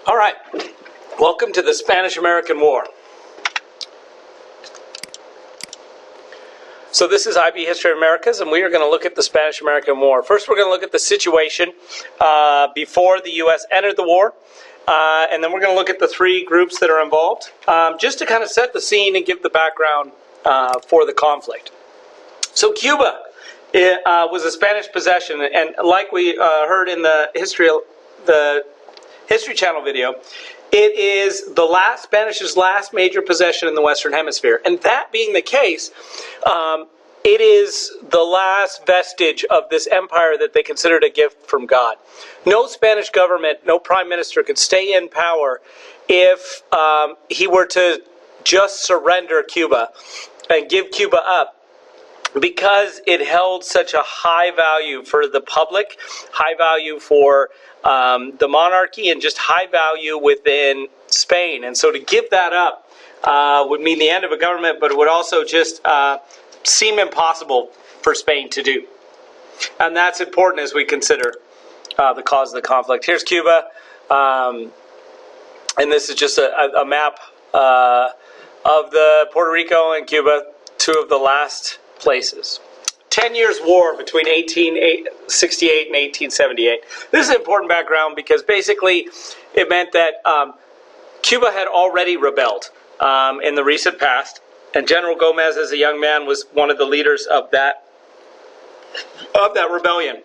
All right, welcome to the Spanish-American War. So this is IB History of Americas, and we are going to look at the Spanish-American War. First, we're going to look at the situation before the U.S. entered the war, and then we're going to look at the three groups that are involved, just to kind of set the scene and give the background for the conflict. So Cuba was a Spanish possession, and like we heard in the History Channel video, it is the Spanish's last major possession in the Western Hemisphere. And that being the case, it is the last vestige of this empire that they considered a gift from God. No Spanish government, no prime minister could stay in power if he were to just surrender Cuba and give Cuba up, because it held such a high value for the public, high value for the monarchy, and just high value within Spain. And so to give that up would mean the end of a government, but it would also just seem impossible for Spain to do. And that's important as we consider the cause of the conflict. Here's Cuba, and this is just a map of the Puerto Rico and Cuba, two of the last places. 10 years war between 1868 and 1878. This is an important background because basically it meant that Cuba had already rebelled in the recent past, and General Gomez, as a young man, was one of the leaders of that rebellion.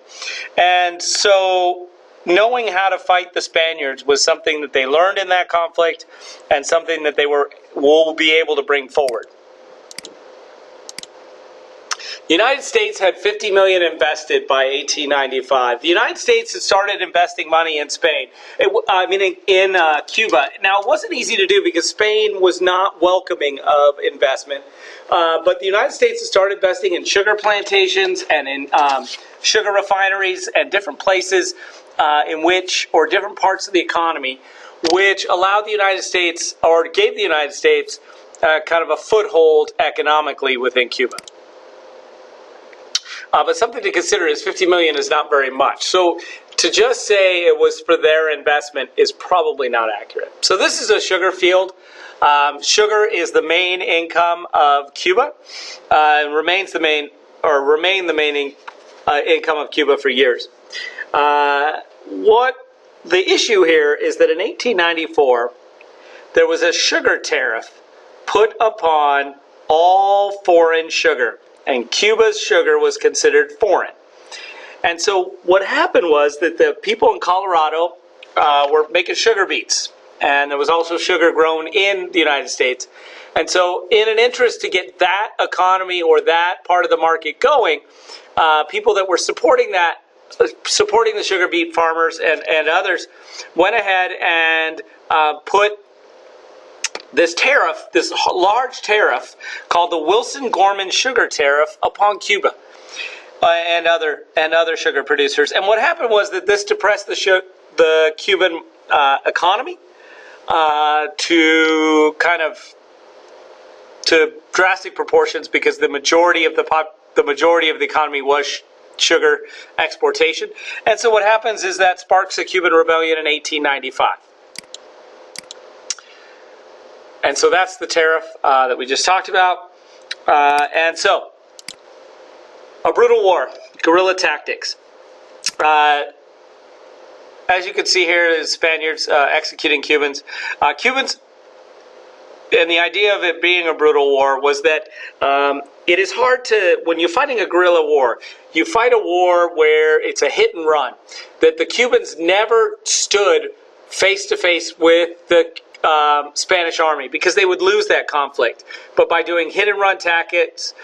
And so knowing how to fight the Spaniards was something that they learned in that conflict, and something that they will be able to bring forward. The United States had $50 million invested by 1895. The United States had started investing money in Spain. In Cuba. Now, it wasn't easy to do because Spain was not welcoming of investment. But the United States had started investing in sugar plantations and in sugar refineries and different places or different parts of the economy, which allowed the United States, or gave the United States, kind of a foothold economically within Cuba. But something to consider is $50 million is not very much. So to just say it was for their investment is probably not accurate. So this is a sugar field. Sugar is the main income of Cuba, and remain the main income of Cuba for years. What the issue here is that in 1894, there was a sugar tariff put upon all foreign sugar. And Cuba's sugar was considered foreign. And so what happened was that the people in Colorado were making sugar beets. And there was also sugar grown in the United States. And so in an interest to get that economy or that part of the market going, people that were supporting the sugar beet farmers and others, went ahead and put this tariff, this large tariff called the Wilson-Gorman Sugar Tariff upon Cuba and other sugar producers. And what happened was that this depressed the Cuban economy to drastic proportions, because the majority of the economy was sugar exportation. And so what happens is that sparks a Cuban rebellion in 1895. And so that's the tariff that we just talked about. And so, a brutal war, guerrilla tactics. As you can see here, the Spaniards executing Cubans. Cubans, and the idea of it being a brutal war was that it is hard to, when you're fighting a guerrilla war, you fight a war where it's a hit and run. That the Cubans never stood face to face with the Spanish army, because they would lose that conflict. But by doing hit and run tactics,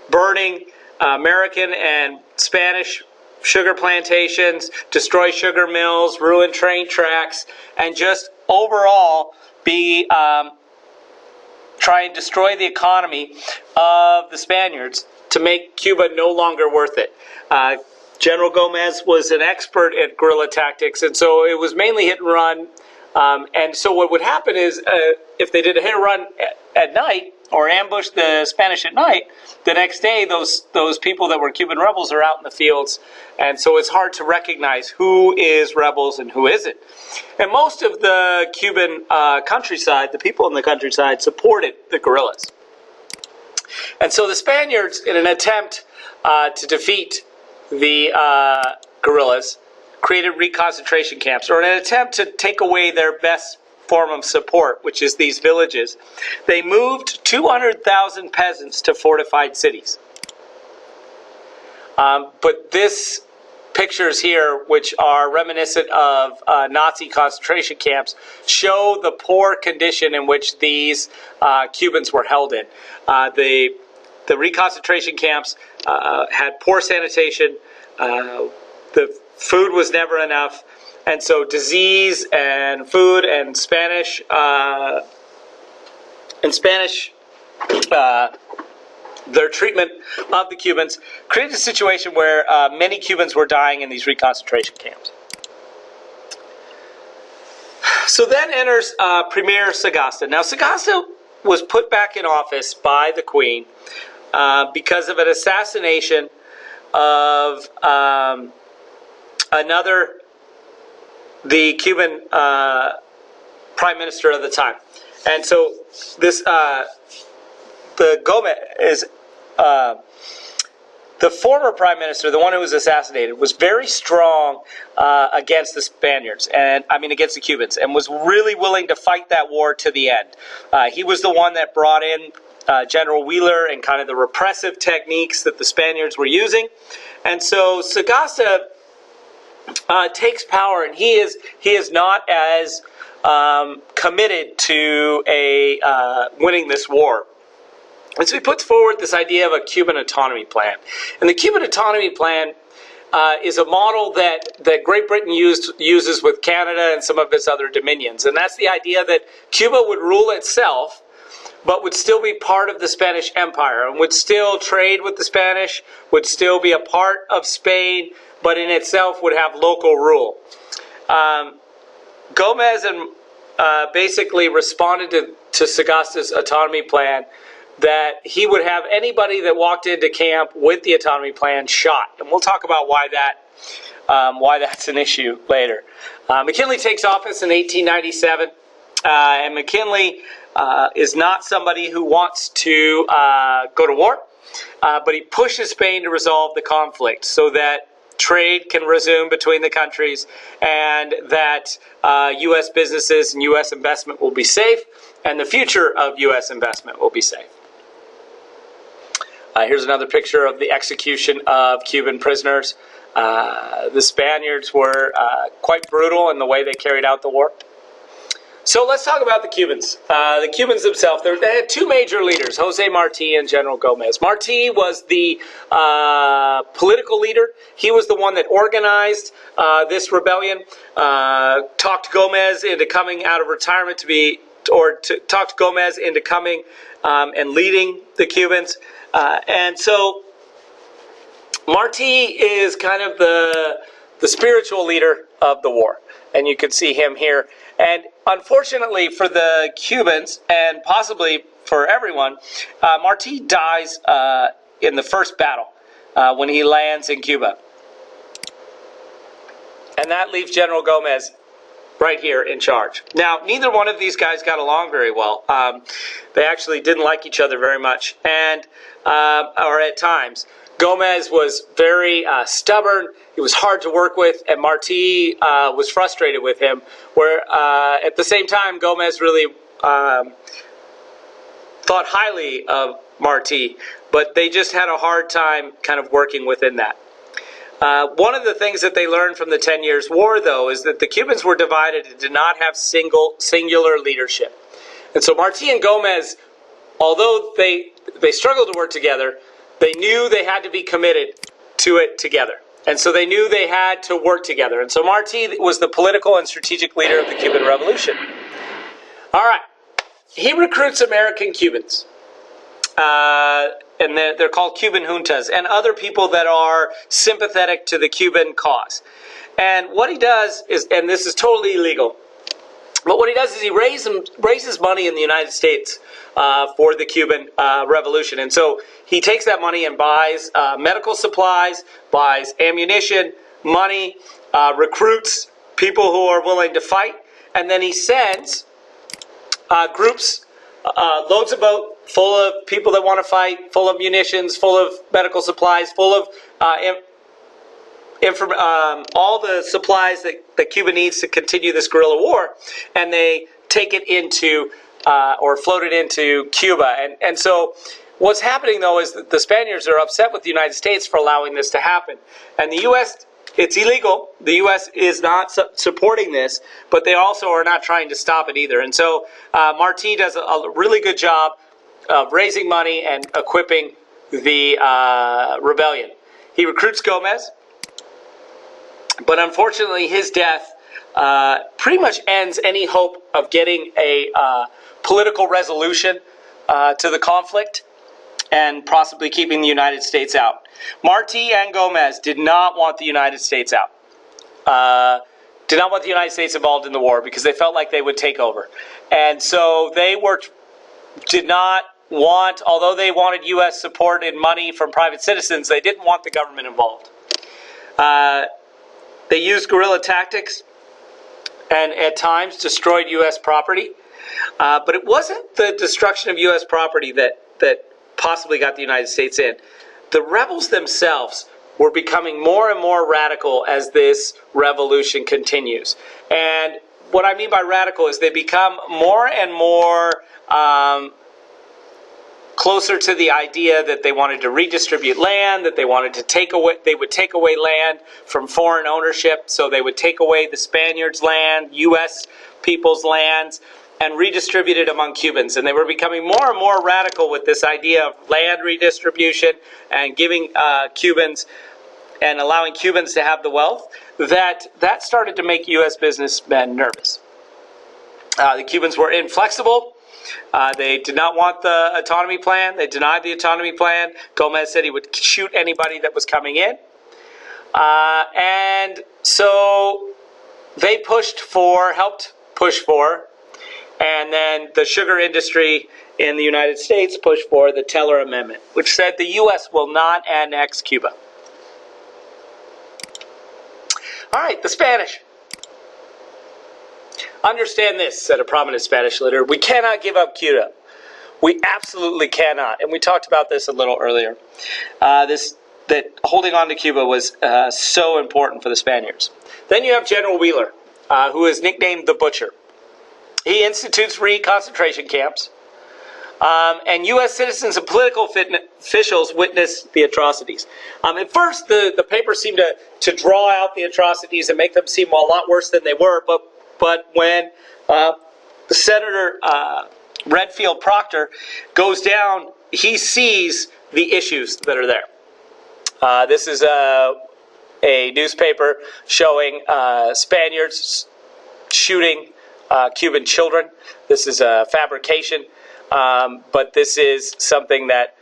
burning American and Spanish sugar plantations, destroy sugar mills, ruin train tracks, and just overall try and destroy the economy of the Spaniards to make Cuba no longer worth it. General Gomez was an expert at guerrilla tactics, and so it was mainly hit and run. And so what would happen is if they did a hit or run at night or ambushed the Spanish at night, the next day those people that were Cuban rebels are out in the fields. And so it's hard to recognize who is rebels and who isn't. And most of the Cuban countryside, the people in the countryside, supported the guerrillas. And so the Spaniards, in an attempt to defeat the guerrillas, created reconcentration camps, or in an attempt to take away their best form of support, which is these villages. They moved 200,000 peasants to fortified cities. But this pictures here, which are reminiscent of Nazi concentration camps, show the poor condition in which these Cubans were held in. The reconcentration camps had poor sanitation. The food was never enough. And so disease and food and Spanish their treatment of the Cubans created a situation where many Cubans were dying in these reconcentration camps. So then enters Premier Sagasta. Now Sagasta was put back in office by the Queen because of an assassination of the Cuban prime minister of the time. And so this the Gomez is the former prime minister, the one who was assassinated, was very strong against the Spaniards, and against the Cubans, and was really willing to fight that war to the end. He was the one that brought in General Wheeler and kind of the repressive techniques that the Spaniards were using. And so Sagasta takes power, and he is not as committed to winning this war. And so he puts forward this idea of a Cuban autonomy plan. And the Cuban autonomy plan is a model that Great Britain uses with Canada and some of its other dominions. And that's the idea that Cuba would rule itself, but would still be part of the Spanish Empire, and would still trade with the Spanish, would still be a part of Spain, but in itself would have local rule. Gomez basically responded to Sagasta's autonomy plan that he would have anybody that walked into camp with the autonomy plan shot. And we'll talk about why that's an issue later. McKinley takes office in 1897, and McKinley is not somebody who wants to go to war, but he pushes Spain to resolve the conflict so that trade can resume between the countries, and that U.S. businesses and U.S. investment will be safe, and the future of U.S. investment will be safe. Here's another picture of the execution of Cuban prisoners. The Spaniards were quite brutal in the way they carried out the war. So let's talk about the Cubans. The Cubans themselves, they had two major leaders, Jose Marti and General Gomez. Marti was the political leader. He was the one that organized this rebellion, talked Gomez into coming out of retirement talked Gomez into coming and leading the Cubans. And so Marti is kind of the spiritual leader of the war. And you can see him here. And unfortunately for the Cubans, and possibly for everyone, Marti dies in the first battle when he lands in Cuba. And that leaves General Gomez right here in charge. Now, neither one of these guys got along very well. They actually didn't like each other very much, or at times. Gomez was very stubborn. He was hard to work with, and Marti was frustrated with him. Where at the same time, Gomez really thought highly of Marti, but they just had a hard time kind of working within that. One of the things that they learned from the 10 Years' War, though, is that the Cubans were divided and did not have singular leadership. And so Marti and Gomez, although they struggled to work together, they knew they had to be committed to it together. And so they knew they had to work together. And so Marti was the political and strategic leader of the Cuban Revolution. All right. He recruits American Cubans. And they're called Cuban juntas, and other people that are sympathetic to the Cuban cause. And what he does is, and this is totally illegal, But what he does is he raises money in the United States for the Cuban Revolution. And so he takes that money and buys medical supplies, buys ammunition, money, recruits people who are willing to fight, and then he sends groups, loads of boat full of people that want to fight, full of munitions, full of medical supplies, full of all the supplies that Cuba needs to continue this guerrilla war, and they take it into or float it into Cuba. And so what's happening, though, is that the Spaniards are upset with the United States for allowing this to happen. And the U.S., it's illegal. The U.S. is not supporting this, but they also are not trying to stop it either. And so Martí does a really good job of raising money and equipping the rebellion. He recruits Gómez, but unfortunately his death pretty much ends any hope of getting a political resolution to the conflict and possibly keeping the United States out. Martí and Gómez did not want the United States out. Did not want the United States involved in the war because they felt like they would take over. And so they did not want, although they wanted U.S. support and money from private citizens, they didn't want the government involved. They used guerrilla tactics and at times destroyed U.S. property. But it wasn't the destruction of U.S. property that possibly got the United States in. The rebels themselves were becoming more and more radical as this revolution continues. And what I mean by radical is they become more and more closer to the idea that they wanted to redistribute land, that they wanted to they would take away land from foreign ownership, so they would take away the Spaniards' land, U.S. people's lands, and redistribute it among Cubans. And they were becoming more and more radical with this idea of land redistribution and giving Cubans and allowing Cubans to have the wealth. That started to make U.S. businessmen nervous. The Cubans were inflexible. They did not want the autonomy plan. They denied the autonomy plan. Gómez said he would shoot anybody that was coming in. And so they helped push for, and then the sugar industry in the United States pushed for the Teller Amendment, which said the U.S. will not annex Cuba. All right, the Spanish. Understand this, said a prominent Spanish leader. We cannot give up Cuba. We absolutely cannot. And we talked about this a little earlier. That holding on to Cuba was so important for the Spaniards. Then you have General Wheeler, who is nicknamed the Butcher. He institutes concentration camps, and U.S. citizens and political officials witness the atrocities. At first, the papers seemed to draw out the atrocities and make them seem a lot worse than they were, but when Senator Redfield Proctor goes down, he sees the issues that are there. This is a newspaper showing Spaniards shooting Cuban children. This is a fabrication, but this is something that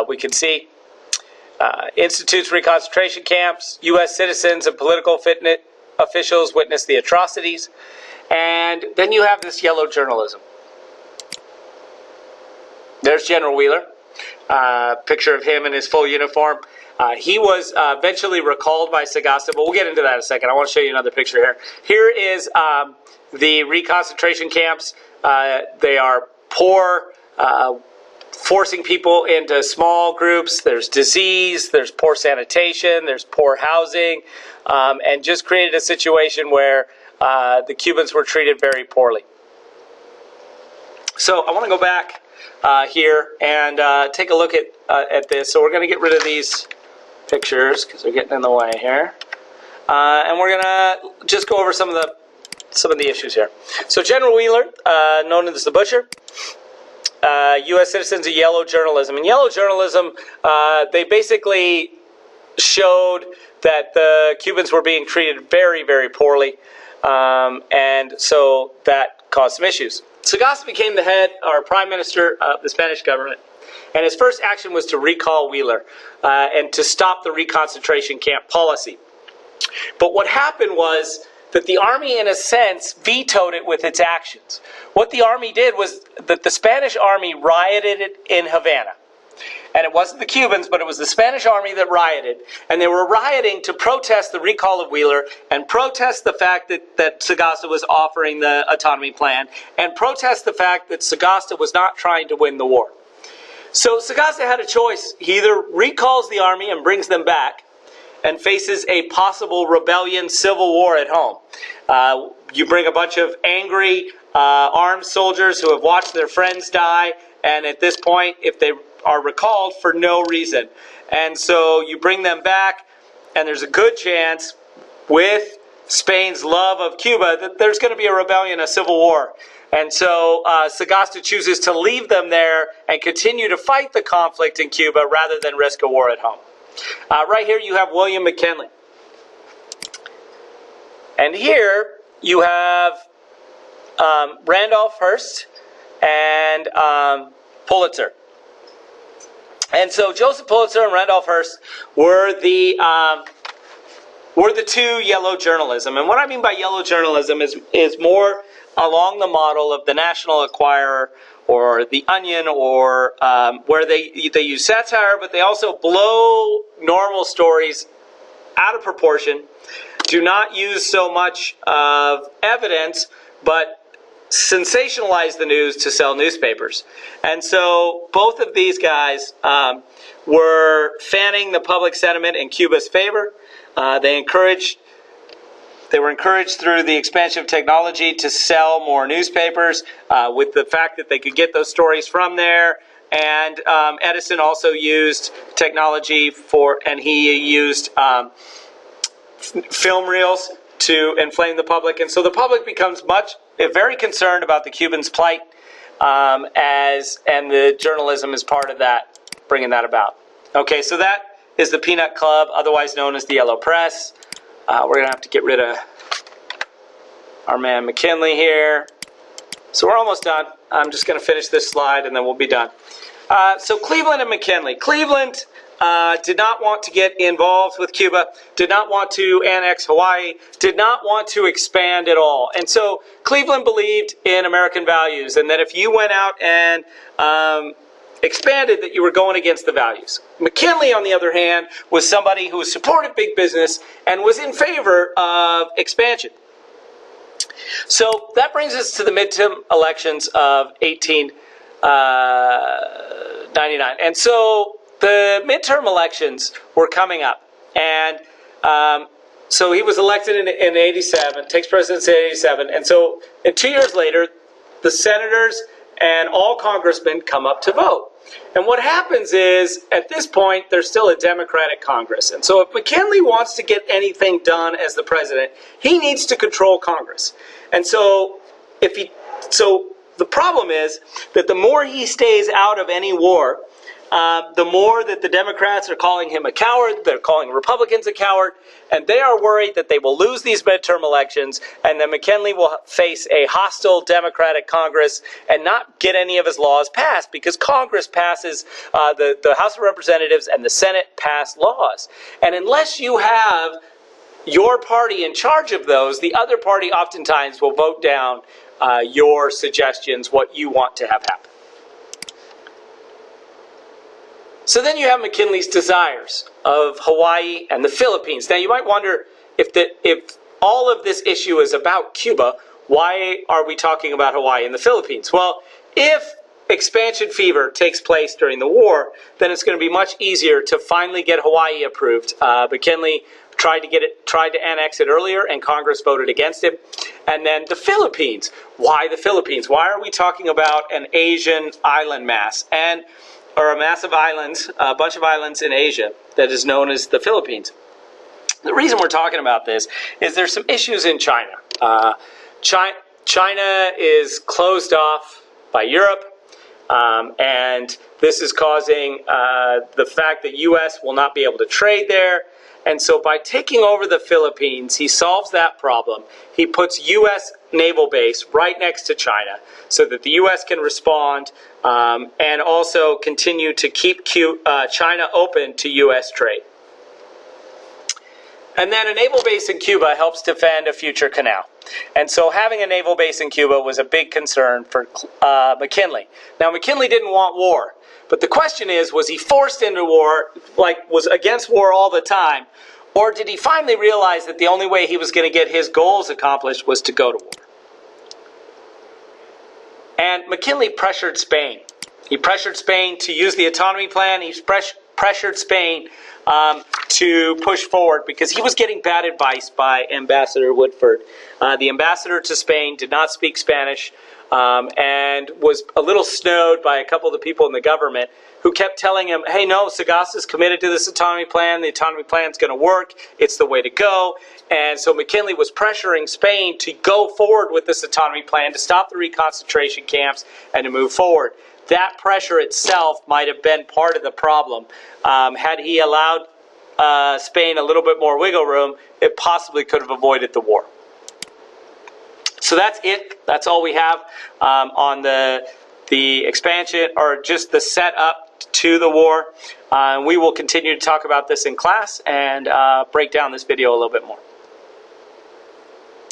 we can see. Institutes reconcentration camps, U.S. citizens and political officials witness the atrocities. And then you have this yellow journalism. There's General Wheeler, picture of him in his full uniform. He was eventually recalled by Sagasta, but we'll get into that in a second. I want to show you another picture here. Here is the reconcentration camps. They are poor, forcing people into small groups. There's disease, there's poor sanitation, there's poor housing, and just created a situation where the Cubans were treated very poorly. So I want to go back here and take a look at this. So we're going to get rid of these pictures because they're getting in the way here, and we're going to just go over some of the issues here. So General Wheeler, known as the Butcher, U.S. citizens of yellow journalism. In yellow journalism, they basically showed that the Cubans were being treated very, very poorly, and so that caused some issues. Sagasta became the head or prime minister of the Spanish government, and his first action was to recall Wheeler and to stop the reconcentration camp policy. But what happened was that the Army, in a sense, vetoed it with its actions. What the Army did was that the Spanish Army rioted in Havana. And it wasn't the Cubans, but it was the Spanish Army that rioted. And they were rioting to protest the recall of Wheeler and protest the fact that Sagasta was offering the autonomy plan and protest the fact that Sagasta was not trying to win the war. So Sagasta had a choice. He either recalls the army and brings them back and faces a possible rebellion, civil war at home. You bring a bunch of angry armed soldiers who have watched their friends die, and at this point, if they are recalled for no reason. And so you bring them back, and there's a good chance, with Spain's love of Cuba, that there's going to be a rebellion, a civil war. And so Sagasta chooses to leave them there and continue to fight the conflict in Cuba rather than risk a war at home. Right here you have William McKinley. And here you have Randolph Hearst and Pulitzer. And so Joseph Pulitzer and Randolph Hearst were the two yellow journalism. And what I mean by yellow journalism is more along the model of the National Enquirer or the Onion, or where they use satire, but they also blow normal stories out of proportion, do not use so much of evidence, but sensationalize the news to sell newspapers. And so both of these guys were fanning the public sentiment in Cuba's favor. They were encouraged through the expansion of technology to sell more newspapers with the fact that they could get those stories from there. And Edison also used technology and he used film reels to inflame the public. And so the public becomes very concerned about the Cubans' plight, and the journalism is part of that, bringing that about. Okay, so that is the Peanut Club, otherwise known as the Yellow Press. We're going to have to get rid of our man McKinley here. So we're almost done. I'm just going to finish this slide and then we'll be done. So Cleveland and McKinley. Cleveland did not want to get involved with Cuba, did not want to annex Hawaii, did not want to expand at all. And so Cleveland believed in American values, and that if you went out and expanded, that you were going against the values. McKinley, on the other hand, was somebody who supported big business and was in favor of expansion. So that brings us to the midterm elections of 1899. And so the midterm elections were coming up, and so he was elected in 87, takes presidency in 87, and so 2 years later, the senators and all congressmen come up to vote. And what happens is, at this point, there's still a Democratic Congress. And so if McKinley wants to get anything done as the president, he needs to control Congress. And so the problem is that the more he stays out of any war, the more that the Democrats are calling him a coward, they're calling Republicans a coward, and they are worried that they will lose these midterm elections, and that McKinley will face a hostile Democratic Congress and not get any of his laws passed, because Congress passes, the House of Representatives and the Senate pass laws. And unless you have your party in charge of those, the other party oftentimes will vote down your suggestions, what you want to have happen. So then you have McKinley's desires of Hawaii and the Philippines. Now you might wonder, if all of this issue is about Cuba, why are we talking about Hawaii and the Philippines? Well, if expansion fever takes place during the war, then it's going to be much easier to finally get Hawaii approved. McKinley tried to annex it earlier, and Congress voted against him. And then the Philippines. Why the Philippines? Why are we talking about an Asian island mass? Or a massive island, a bunch of islands in Asia that is known as the Philippines. The reason we're talking about this is there's some issues in China. China is closed off by Europe, and this is causing the fact that U.S. will not be able to trade there. And so by taking over the Philippines, he solves that problem. He puts U.S. naval base right next to China so that the U.S. can respond and also continue to keep China open to U.S. trade. And then a naval base in Cuba helps defend a future canal. And so having a naval base in Cuba was a big concern for McKinley. Now, McKinley didn't want war. But the question is, was he forced into war, like was against war all the time? Or did he finally realize that the only way he was going to get his goals accomplished was to go to war? And McKinley pressured Spain. He pressured Spain to use the autonomy plan. He pressured Spain to push forward because he was getting bad advice by Ambassador Woodford. The ambassador to Spain did not speak Spanish and was a little snowed by a couple of the people in the government who kept telling him, hey, no, Sagasta's committed to this autonomy plan. The autonomy plan's going to work. It's the way to go. And so McKinley was pressuring Spain to go forward with this autonomy plan, to stop the reconcentration camps, and to move forward. That pressure itself might have been part of the problem. Had he allowed Spain a little bit more wiggle room, it possibly could have avoided the war. So that's it. That's all we have on the expansion, or just the setup to the war. We will continue to talk about this in class and break down this video a little bit more.